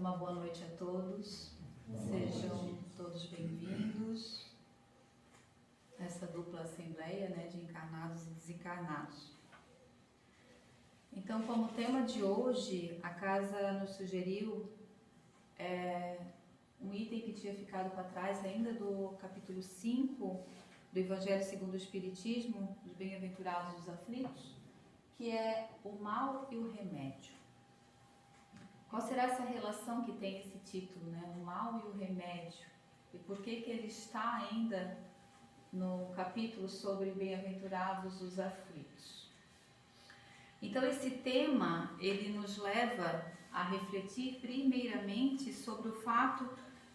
uma boa noite a todos. Sejam todos bem-vindos a essa dupla assembleia, de encarnados e desencarnados. Então, como tema de hoje, a casa nos sugeriu um item que tinha ficado para trás ainda do capítulo 5 do Evangelho segundo o Espiritismo, dos Bem-aventurados dos Aflitos, que é o mal e o remédio. Qual será essa relação que tem esse título, o mal e o remédio? E por que ele está ainda no capítulo sobre Bem-aventurados os Aflitos? Então, esse tema, ele nos leva a refletir primeiramente sobre o fato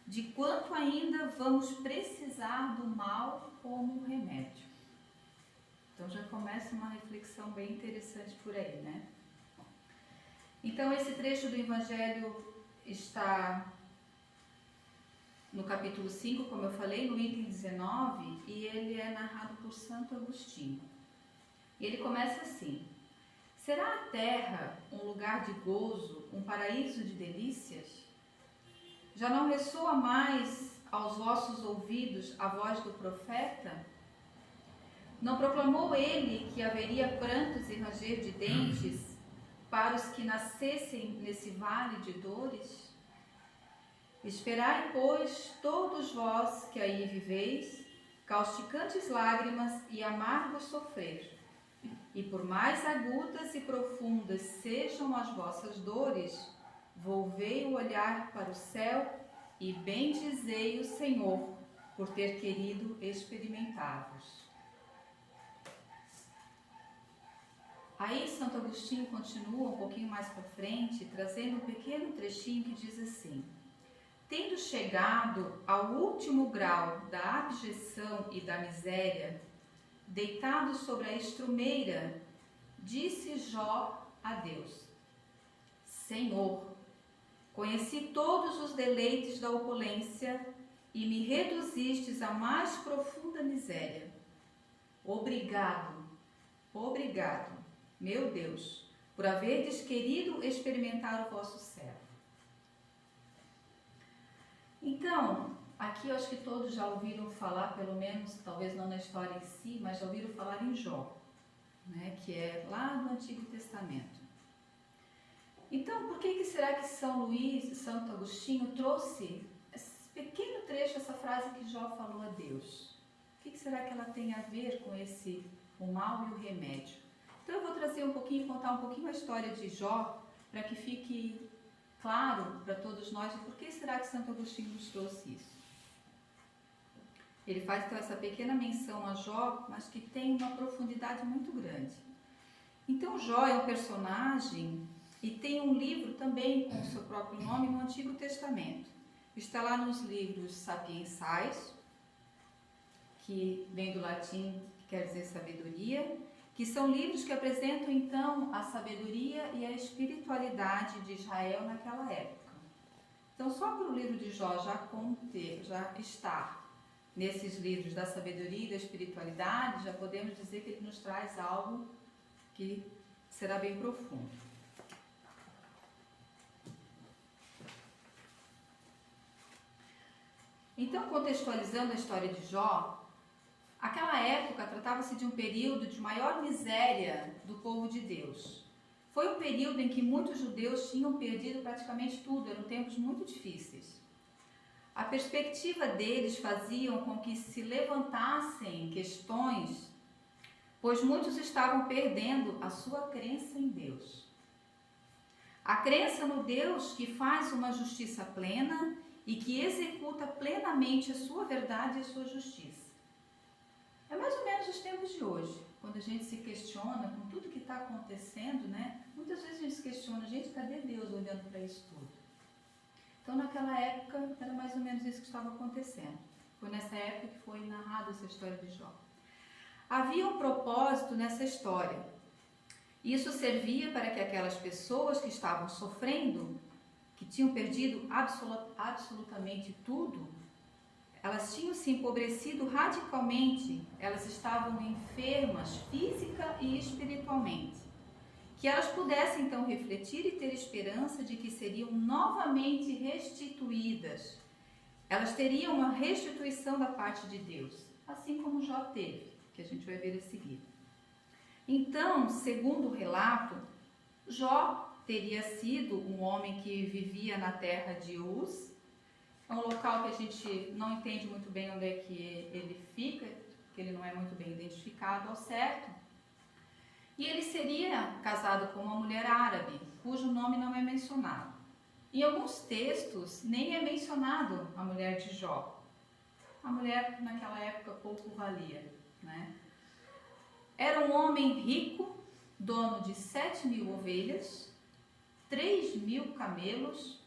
de quanto ainda vamos precisar do mal como remédio. Então, já começa uma reflexão bem interessante por aí, Então, esse trecho do Evangelho está no capítulo 5, como eu falei, no item 19, e ele é narrado por Santo Agostinho. E ele começa assim: será a terra um lugar de gozo, um paraíso de delícias? Já não ressoa mais aos vossos ouvidos a voz do profeta? Não proclamou ele que haveria prantos e ranger de dentes para os que nascessem nesse vale de dores? Esperai, pois, todos vós que aí viveis, causticantes lágrimas e amargo sofrer, e por mais agudas e profundas sejam as vossas dores, volvei o olhar para o céu e bendizei o Senhor por ter querido experimentar-vos. Aí Santo Agostinho continua um pouquinho mais para frente, trazendo um pequeno trechinho que diz assim: tendo chegado ao último grau da abjeção e da miséria, deitado sobre a estrumeira, disse Jó a Deus: Senhor, conheci todos os deleites da opulência e me reduzistes à mais profunda miséria. Obrigado, meu Deus, por haverdes querido experimentar o vosso servo. Então, aqui eu acho que todos já ouviram falar, pelo menos, talvez não na história em si, mas já ouviram falar em Jó, que é lá do Antigo Testamento. Então, por que será que São Luís, Santo Agostinho, trouxe esse pequeno trecho, essa frase que Jó falou a Deus? O que será que ela tem a ver com o mal e o remédio? Então, eu vou trazer contar um pouquinho a história de Jó, para que fique claro para todos nós o porquê será que Santo Agostinho nos trouxe isso. Ele faz então essa pequena menção a Jó, mas que tem uma profundidade muito grande. Então, Jó é um personagem e tem um livro também com o seu próprio nome no Antigo Testamento. Está lá nos livros Sapiensais, que vem do latim, que quer dizer sabedoria, que são livros que apresentam então a sabedoria e a espiritualidade de Israel naquela época. Então, só por o livro de Jó já estar nesses livros da sabedoria e da espiritualidade, já podemos dizer que ele nos traz algo que será bem profundo. Então, contextualizando a história de Jó, aquela época tratava-se de um período de maior miséria do povo de Deus. Foi um período em que muitos judeus tinham perdido praticamente tudo, eram tempos muito difíceis. A perspectiva deles fazia com que se levantassem questões, pois muitos estavam perdendo a sua crença em Deus. A crença no Deus que faz uma justiça plena e que executa plenamente a sua verdade e a sua justiça. É mais ou menos os tempos de hoje, quando a gente se questiona com tudo que está acontecendo, Muitas vezes a gente se questiona, gente, cadê Deus olhando para isso tudo? Então, naquela época, era mais ou menos isso que estava acontecendo. Foi nessa época que foi narrada essa história de Jó. Havia um propósito nessa história. Isso servia para que aquelas pessoas que estavam sofrendo, que tinham perdido absolutamente tudo, elas tinham se empobrecido radicalmente, elas estavam enfermas física e espiritualmente. que elas pudessem então refletir e ter esperança de que seriam novamente restituídas. Elas teriam uma restituição da parte de Deus, assim como Jó teve, que a gente vai ver a seguir. Então, segundo o relato, Jó teria sido um homem que vivia na terra de Uz, é um local que a gente não entende muito bem onde é que ele fica, que ele não é muito bem identificado ao certo. E ele seria casado com uma mulher árabe, cujo nome não é mencionado. Em alguns textos, nem é mencionado a mulher de Jó. A mulher, naquela época, pouco valia, né? Era um homem rico, dono de 7.000 ovelhas, 3.000 camelos,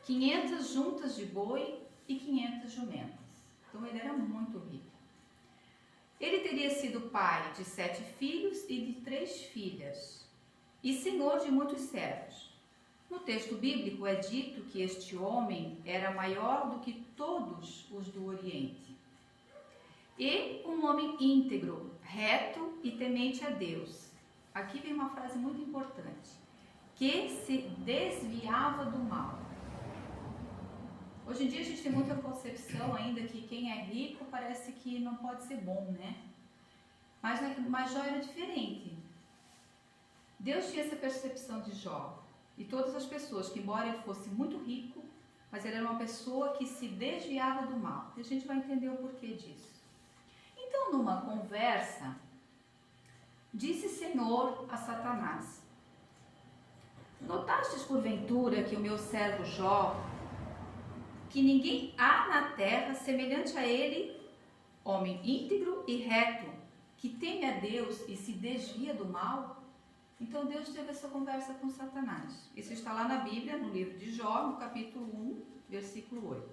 500 juntas de boi e 500 jumentas. Então, ele era muito rico. Ele teria sido pai de 7 filhos e de 3 filhas, e senhor de muitos servos. No texto bíblico é dito que este homem era maior do que todos os do Oriente. E um homem íntegro, reto e temente a Deus. Aqui vem uma frase muito importante. Que se desviava do mal. Hoje em dia a gente tem muita concepção ainda que quem é rico parece que não pode ser bom, né? Mas Jó era diferente. Deus tinha essa percepção de Jó. E todas as pessoas que, embora ele fosse muito rico, mas ele era uma pessoa que se desviava do mal. E a gente vai entender o porquê disso. Então, numa conversa, disse Senhor a Satanás: notastes porventura que o meu servo Jó, que ninguém há na terra semelhante a ele, homem íntegro e reto, que teme a Deus e se desvia do mal? Então Deus teve essa conversa com Satanás. Isso está lá na Bíblia, no livro de Jó, no capítulo 1, versículo 8.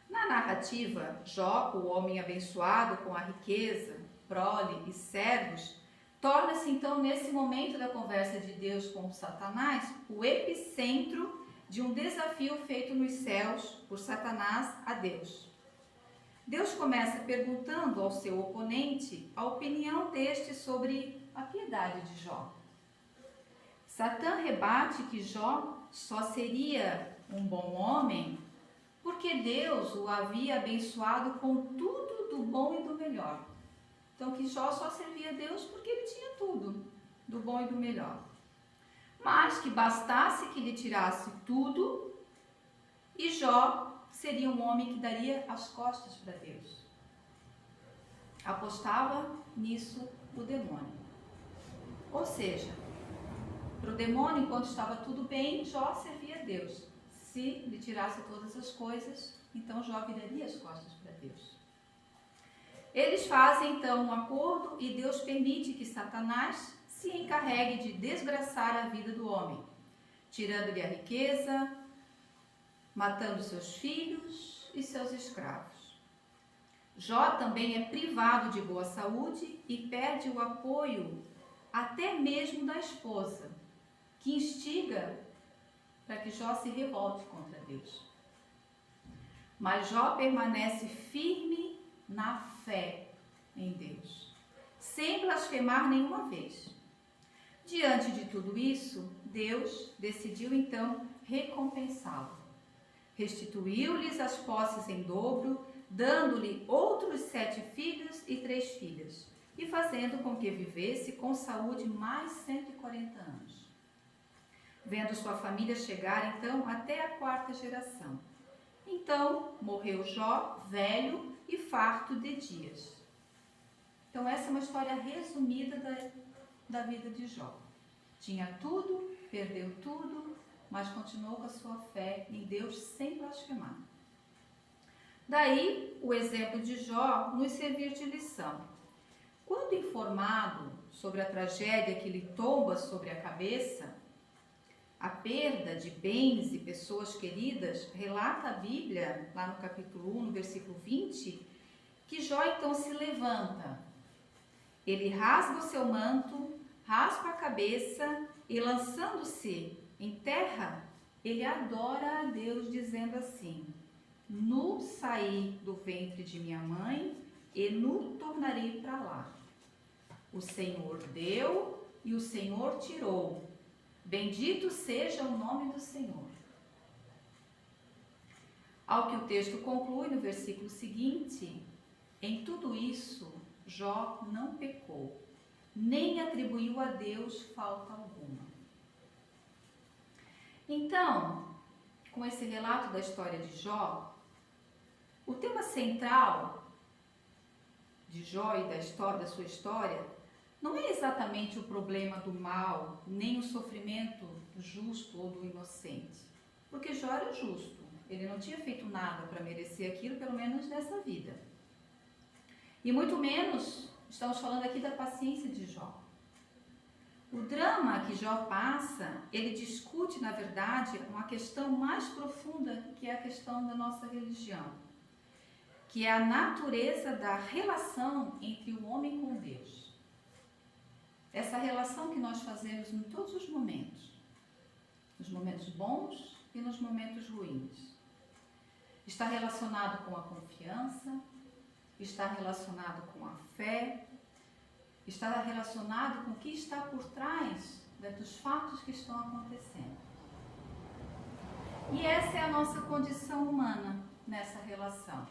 Na narrativa, Jó, o homem abençoado com a riqueza, prole e servos, torna-se então, nesse momento da conversa de Deus com Satanás, o epicentro de um desafio feito nos céus por Satanás a Deus. Deus começa perguntando ao seu oponente a opinião deste sobre a piedade de Jó. Satã rebate que Jó só seria um bom homem porque Deus o havia abençoado com tudo do bom e do melhor. Então que Jó só servia a Deus porque ele tinha tudo do bom e do melhor. Mas que bastasse que lhe tirasse tudo e Jó seria um homem que daria as costas para Deus. Apostava nisso o demônio. Ou seja, para o demônio, enquanto estava tudo bem, Jó servia a Deus. Se lhe tirasse todas as coisas, então Jó viraria as costas para Deus. Eles fazem então um acordo e Deus permite que Satanás se encarregue de desgraçar a vida do homem, tirando-lhe a riqueza, matando seus filhos e seus escravos. Jó também é privado de boa saúde e perde o apoio até mesmo da esposa, que instiga para que Jó se revolte contra Deus. Mas Jó permanece firme na fé em Deus, sem blasfemar nenhuma vez. Diante de tudo isso, Deus decidiu então recompensá-lo. Restituiu-lhes as posses em dobro, dando-lhe outros 7 filhos e 3 filhas, e fazendo com que vivesse com saúde mais 140 anos. Vendo sua família chegar, então, até a 4ª geração. Então, morreu Jó, velho e farto de dias. Então, essa é uma história resumida da vida de Jó. Tinha tudo, perdeu tudo, mas continuou com a sua fé em Deus sem blasfemar. Daí, o exemplo de Jó nos servir de lição. Quando informado sobre a tragédia que lhe tomba sobre a cabeça, a perda de bens e pessoas queridas, relata a Bíblia, lá no capítulo 1, no versículo 20, que Jó então se levanta. Ele rasga o seu manto, raspa a cabeça e, lançando-se em terra, ele adora a Deus, dizendo assim: nu saí do ventre de minha mãe e nu tornarei para lá. O Senhor deu e o Senhor tirou. Bendito seja o nome do Senhor. Ao que o texto conclui no versículo seguinte, em tudo isso, Jó não pecou, nem atribuiu a Deus falta alguma. Então, com esse relato da história de Jó, o tema central de Jó e da sua história não é exatamente o problema do mal, nem o sofrimento do justo ou do inocente, porque Jó era justo. Ele não tinha feito nada para merecer aquilo, pelo menos nessa vida. E muito menos estamos falando aqui da paciência de Jó. O drama que Jó passa, ele discute, na verdade, uma questão mais profunda, que é a questão da nossa religião, que é a natureza da relação entre o homem com Deus. Essa relação que nós fazemos em todos os momentos, nos momentos bons e nos momentos ruins. Está relacionado com a confiança, está relacionado com a fé, está relacionado com o que está por trás dos fatos que estão acontecendo. E essa é a nossa condição humana nessa relação.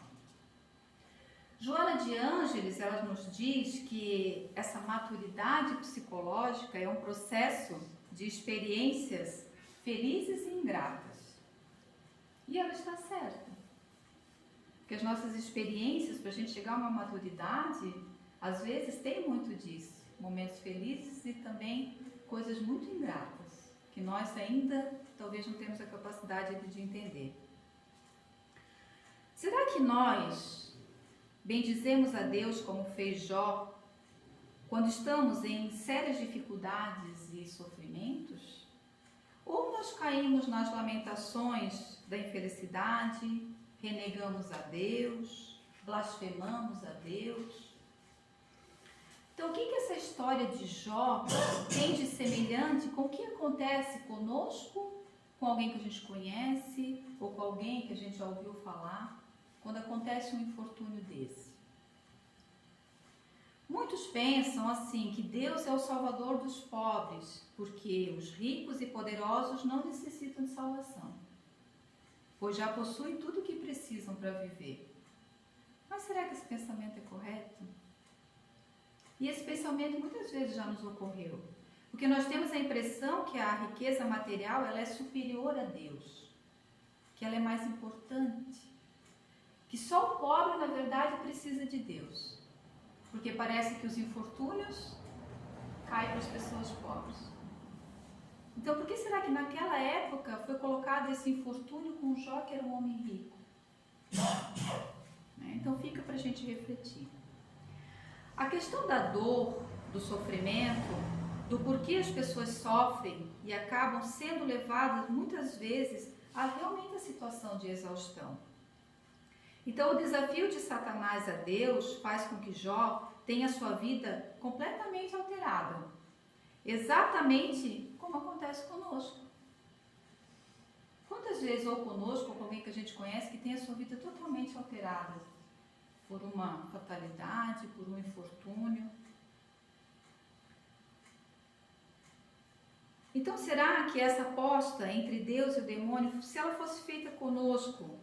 Joana de Ângeles, ela nos diz que essa maturidade psicológica é um processo de experiências felizes e ingratas. E ela está certa. Porque as nossas experiências, para a gente chegar a uma maturidade, às vezes tem muito disso. Momentos felizes e também coisas muito ingratas, que nós ainda talvez não temos a capacidade de entender. Será que nós bendizemos a Deus como fez Jó, quando estamos em sérias dificuldades e sofrimentos? Ou nós caímos nas lamentações da infelicidade, renegamos a Deus, blasfemamos a Deus? Então, o que essa história de Jó tem de semelhante com o que acontece conosco, com alguém que a gente conhece, ou com alguém que a gente já ouviu falar, quando acontece um infortúnio desse? Muitos pensam assim, que Deus é o salvador dos pobres, porque os ricos e poderosos não necessitam de salvação, pois já possuem tudo o que precisam para viver. Mas será que esse pensamento é correto? E esse pensamento muitas vezes já nos ocorreu, porque nós temos a impressão que a riqueza material ela é superior a Deus, que ela é mais importante, que só o pobre na verdade precisa de Deus, porque parece que os infortúnios caem para as pessoas pobres. Então, por que será que naquela época foi colocado esse infortúnio com Jó, que era um homem rico? Então, fica para a gente refletir. A questão da dor, do sofrimento, do porquê as pessoas sofrem e acabam sendo levadas, muitas vezes, a realmente a situação de exaustão. Então, o desafio de Satanás a Deus faz com que Jó tenha sua vida completamente alterada. Exatamente como acontece conosco. Quantas vezes, ou conosco, ou com alguém que a gente conhece, que tem a sua vida totalmente alterada por uma fatalidade, por um infortúnio? Então, será que essa aposta entre Deus e o demônio, se ela fosse feita conosco,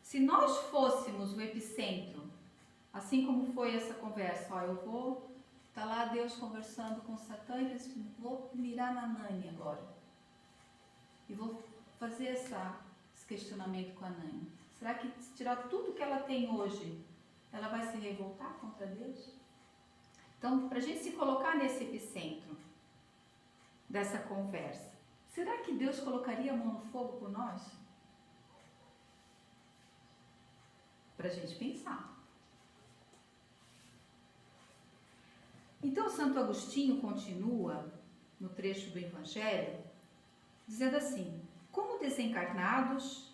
se nós fôssemos o epicentro, assim como foi essa conversa, eu vou, tá lá Deus conversando com Satã e vou mirar na Nani agora. E vou fazer esse questionamento com a Nani. Será que se tirar tudo que ela tem hoje, ela vai se revoltar contra Deus? Então, para a gente se colocar nesse epicentro dessa conversa, será que Deus colocaria a mão no fogo por nós? Para a gente pensar. Então, Santo Agostinho continua no trecho do Evangelho, dizendo assim: como desencarnados,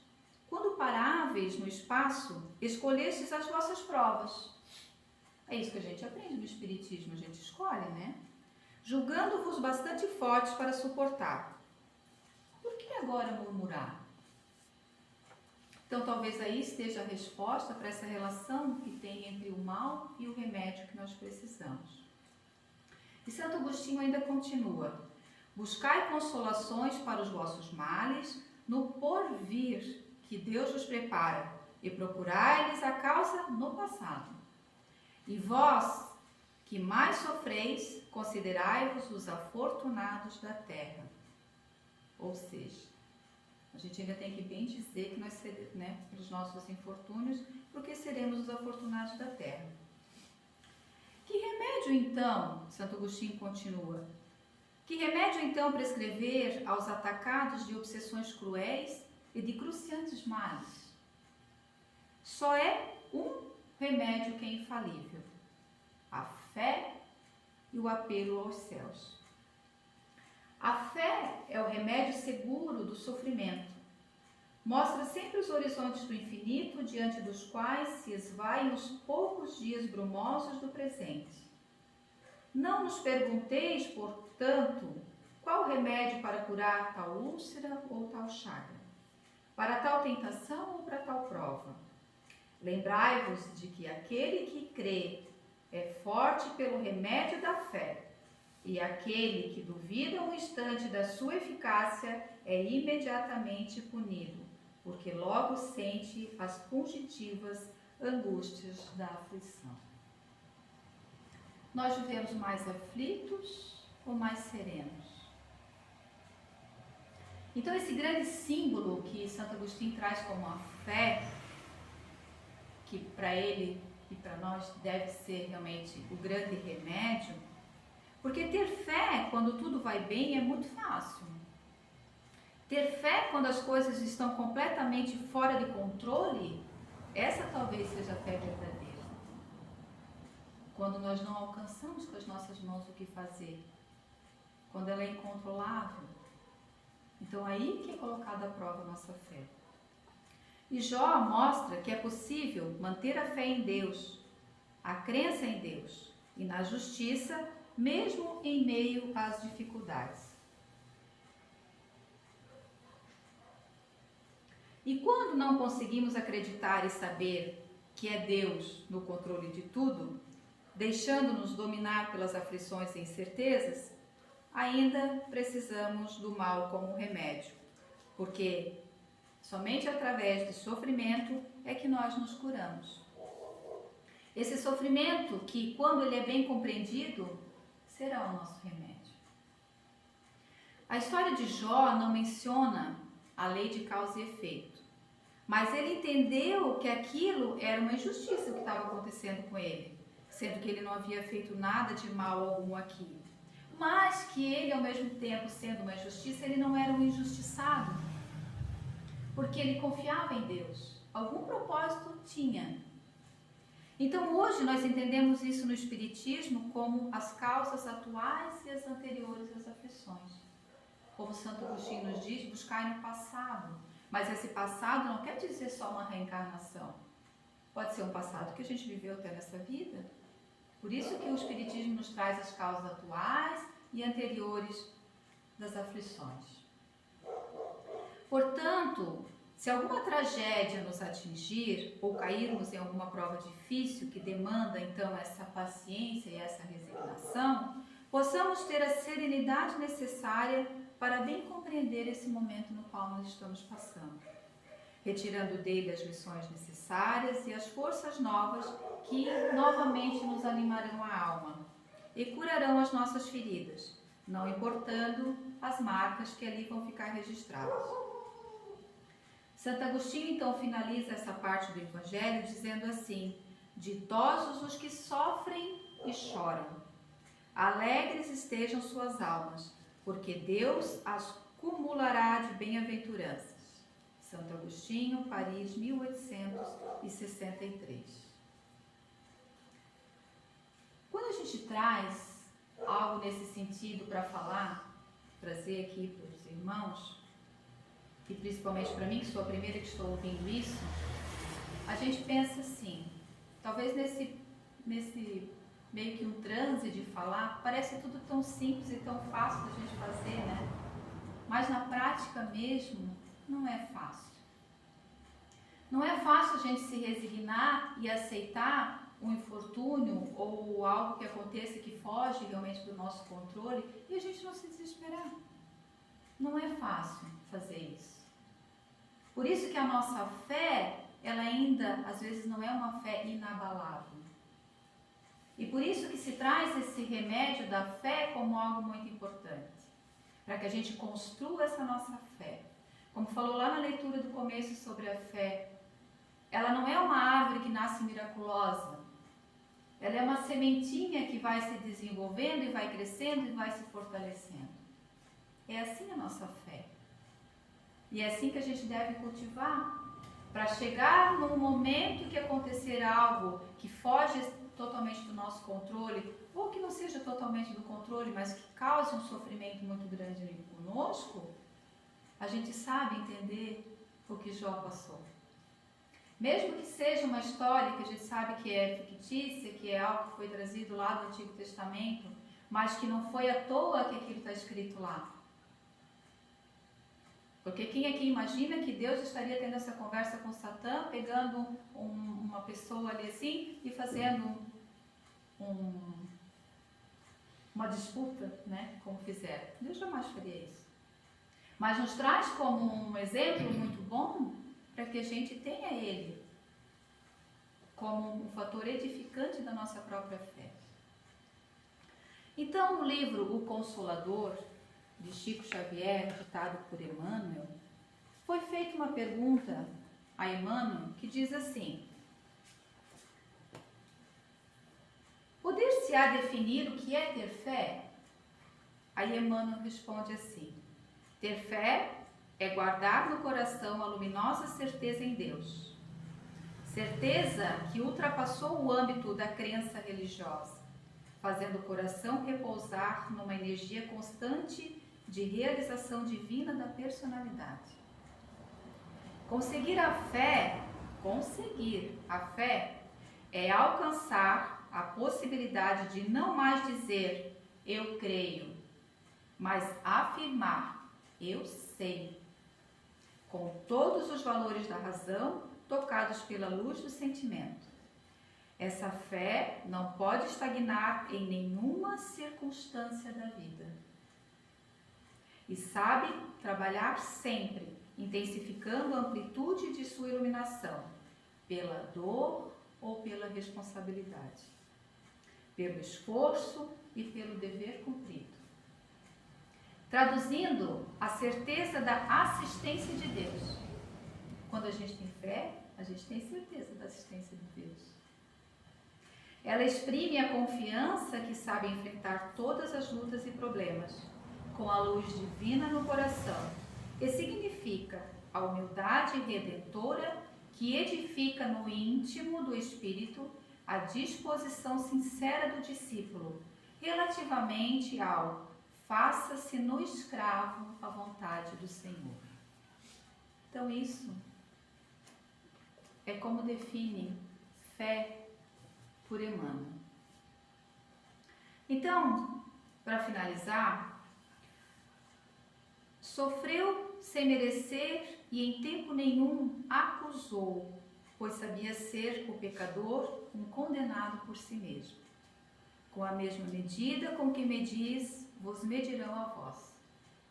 quando paráveis no espaço, escolhestes as vossas provas. É isso que a gente aprende no Espiritismo, a gente escolhe, né? Julgando-vos bastante fortes para suportar. Por que agora murmurar? Então, talvez aí esteja a resposta para essa relação que tem entre o mal e o remédio que nós precisamos. E Santo Agostinho ainda continua: buscai consolações para os vossos males no porvir que Deus vos prepara, e procurai-lhes a causa no passado. E vós, que mais sofreis, considerai-vos os afortunados da terra. Ou seja, a gente ainda tem que bem dizer que nós seremos, pelos nossos infortúnios, porque seremos os afortunados da terra. Que remédio então, Santo Agostinho continua, que remédio então prescrever aos atacados de obsessões cruéis e de cruciantes males? Só é um remédio que é infalível: a fé e o apelo aos céus. A fé é o remédio seguro do sofrimento. Mostra sempre os horizontes do infinito diante dos quais se esvaem os poucos dias brumosos do presente. Não nos pergunteis, portanto, qual remédio para curar tal úlcera ou tal chaga, para tal tentação ou para tal prova. Lembrai-vos de que aquele que crê é forte pelo remédio da fé, e aquele que duvida um instante da sua eficácia é imediatamente punido, porque logo sente as fugitivas angústias da aflição. Nós vivemos mais aflitos ou mais serenos? Então, esse grande símbolo que Santo Agostinho traz como a fé, que para ele e para nós deve ser realmente o grande remédio, porque ter fé quando tudo vai bem é muito fácil. Ter fé quando as coisas estão completamente fora de controle, essa talvez seja a fé verdadeira. Quando nós não alcançamos com as nossas mãos o que fazer, quando ela é incontrolável, então aí que é colocada à prova a nossa fé. E Jó mostra que é possível manter a fé em Deus, a crença em Deus e na justiça, mesmo em meio às dificuldades. E quando não conseguimos acreditar e saber que é Deus no controle de tudo, deixando-nos dominar pelas aflições e incertezas, ainda precisamos do mal como remédio, porque somente através do sofrimento é que nós nos curamos. Esse sofrimento que, quando ele é bem compreendido, será o nosso remédio. A história de Jó não menciona a lei de causa e efeito, mas ele entendeu que aquilo era uma injustiça que estava acontecendo com ele, sendo que ele não havia feito nada de mal algum aqui. Mas que ele, ao mesmo tempo, sendo uma injustiça, ele não era um injustiçado, porque ele confiava em Deus. Algum propósito tinha. Então, hoje nós entendemos isso no Espiritismo como as causas atuais e as anteriores às aflições. Como Santo Agostinho nos diz, buscar no passado. Mas esse passado não quer dizer só uma reencarnação. Pode ser um passado que a gente viveu até nessa vida. Por isso que o Espiritismo nos traz as causas atuais e anteriores das aflições. Portanto, se alguma tragédia nos atingir ou cairmos em alguma prova difícil que demanda então essa paciência e essa resignação, possamos ter a serenidade necessária para bem compreender esse momento no qual nós estamos passando, retirando dele as lições necessárias e as forças novas que novamente nos animarão a alma e curarão as nossas feridas, não importando as marcas que ali vão ficar registradas. Santo Agostinho então finaliza essa parte do Evangelho dizendo assim: ditosos os que sofrem e choram, alegres estejam suas almas, porque Deus as cumulará de bem-aventuranças. Santo Agostinho, Paris, 1863. Quando a gente traz algo nesse sentido para falar, trazer aqui para os irmãos, e principalmente para mim, que sou a primeira que estou ouvindo isso, a gente pensa assim, talvez nesse meio que um transe de falar, parece tudo tão simples e tão fácil da gente fazer, né? Mas na prática mesmo, não é fácil. Não é fácil a gente se resignar e aceitar um infortúnio ou algo que aconteça que foge realmente do nosso controle e a gente não se desesperar. Não é fácil fazer isso. Por isso que a nossa fé, ela ainda, às vezes, não é uma fé inabalável. E por isso que se traz esse remédio da fé como algo muito importante. Para que a gente construa essa nossa fé. Como falou lá na leitura do começo sobre a fé, ela não é uma árvore que nasce miraculosa. Ela é uma sementinha que vai se desenvolvendo e vai crescendo e vai se fortalecendo. É assim a nossa fé. E é assim que a gente deve cultivar. Para chegar num momento que acontecer algo que foge totalmente do nosso controle, ou que não seja totalmente do controle, mas que cause um sofrimento muito grande conosco, a gente sabe entender o que Jó passou. Mesmo que seja uma história que a gente sabe que é fictícia, que é algo que foi trazido lá do Antigo Testamento, mas que não foi à toa que aquilo está escrito lá. Porque quem aqui imagina que Deus estaria tendo essa conversa com Satã, pegando uma pessoa ali assim e fazendo uma disputa, né, como fizeram? Deus jamais faria isso. Mas nos traz como um exemplo muito bom para que a gente tenha ele como um fator edificante da nossa própria fé. Então, no livro O Consolador, de Chico Xavier, ditado por Emmanuel, foi feita uma pergunta a Emmanuel que diz assim: poder-se-á definir o que é ter fé? Aí Emmanuel responde assim: ter fé é guardar no coração a luminosa certeza em Deus. Certeza que ultrapassou o âmbito da crença religiosa, fazendo o coração repousar numa energia constante de realização divina da personalidade. Conseguir a fé é alcançar a possibilidade de não mais dizer eu creio, mas afirmar eu sei, com todos os valores da razão tocados pela luz do sentimento. Essa fé não pode estagnar em nenhuma circunstância da vida. E sabe trabalhar sempre, intensificando a amplitude de sua iluminação, pela dor ou pela responsabilidade, pelo esforço e pelo dever cumprido. Traduzindo, a certeza da assistência de Deus. Quando a gente tem fé, a gente tem certeza da assistência de Deus. Ela exprime a confiança que sabe enfrentar todas as lutas e problemas, com a luz divina no coração, que significa a humildade redentora que edifica no íntimo do espírito a disposição sincera do discípulo relativamente ao faça-se no escravo a vontade do Senhor. Então isso é como define fé por Emmanuel. Então, para finalizar, sofreu sem merecer e em tempo nenhum acusou, pois sabia ser o pecador um condenado por si mesmo. Com a mesma medida com que medis, vos medirão a vós.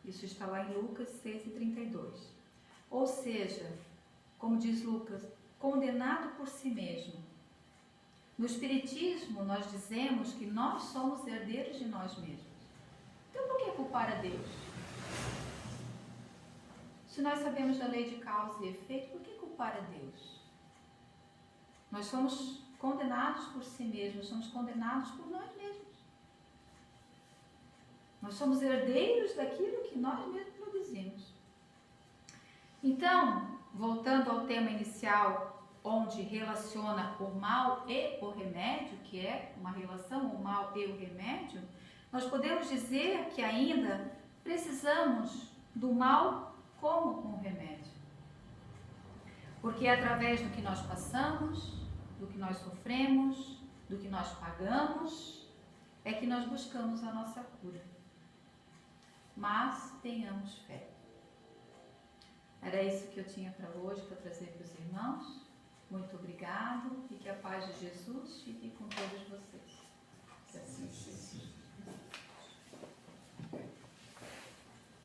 Isso está lá em Lucas 6:32. Ou seja, como diz Lucas, condenado por si mesmo. No Espiritismo, nós dizemos que nós somos herdeiros de nós mesmos. Então, por que culpar a Deus? Se nós sabemos da lei de causa e efeito, por que culpar a Deus? Nós somos condenados por si mesmos, somos condenados por nós mesmos. Nós somos herdeiros daquilo que nós mesmos produzimos. Então, voltando ao tema inicial, onde relaciona o mal e o remédio, que é uma relação, o mal e o remédio, nós podemos dizer que ainda precisamos do mal como um remédio. Porque é através do que nós passamos, do que nós sofremos, do que nós pagamos, é que nós buscamos a nossa cura. Mas tenhamos fé. Era isso que eu tinha para hoje, para trazer para os irmãos. Muito obrigado e que a paz de Jesus fique com todos vocês. Que assim seja.